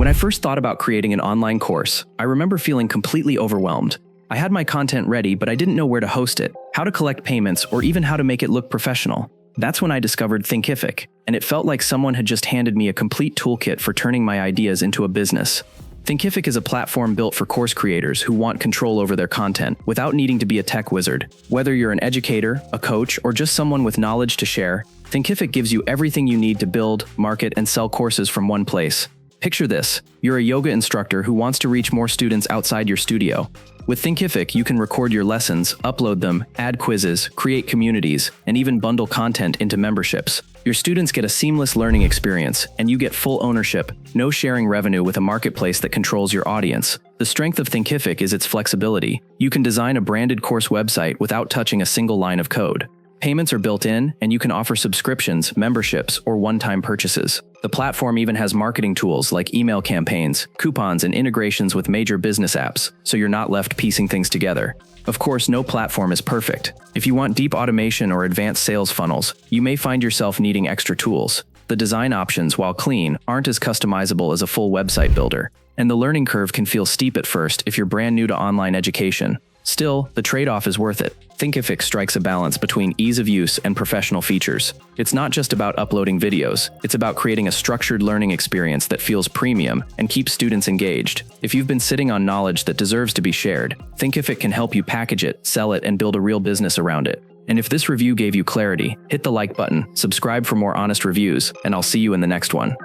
When I first thought about creating an online course, I remember feeling completely overwhelmed. I had my content ready, but I didn't know where to host it, how to collect payments, or even how to make it look professional. That's when I discovered Thinkific, and it felt like someone had just handed me a complete toolkit for turning my ideas into a business. Thinkific is a platform built for course creators who want control over their content without needing to be a tech wizard. Whether you're an educator, a coach, or just someone with knowledge to share, Thinkific gives you everything you need to build, market, and sell courses from one place. Picture this: you're a yoga instructor who wants to reach more students outside your studio. With Thinkific, you can record your lessons, upload them, add quizzes, create communities, and even bundle content into memberships. Your students get a seamless learning experience, and you get full ownership, no sharing revenue with a marketplace that controls your audience. The strength of Thinkific is its flexibility. You can design a branded course website without touching a single line of code. Payments are built in, and you can offer subscriptions, memberships, or one-time purchases. The platform even has marketing tools like email campaigns, coupons, and integrations with major business apps, so you're not left piecing things together. Of course, no platform is perfect. If you want deep automation or advanced sales funnels, you may find yourself needing extra tools. The design options, while clean, aren't as customizable as a full website builder, and the learning curve can feel steep at first if you're brand new to online education. Still, the trade-off is worth it. Thinkific strikes a balance between ease of use and professional features. It's not just about uploading videos, it's about creating a structured learning experience that feels premium and keeps students engaged. If you've been sitting on knowledge that deserves to be shared, Thinkific can help you package it, sell it, and build a real business around it. And if this review gave you clarity, hit the like button, subscribe for more honest reviews, and I'll see you in the next one.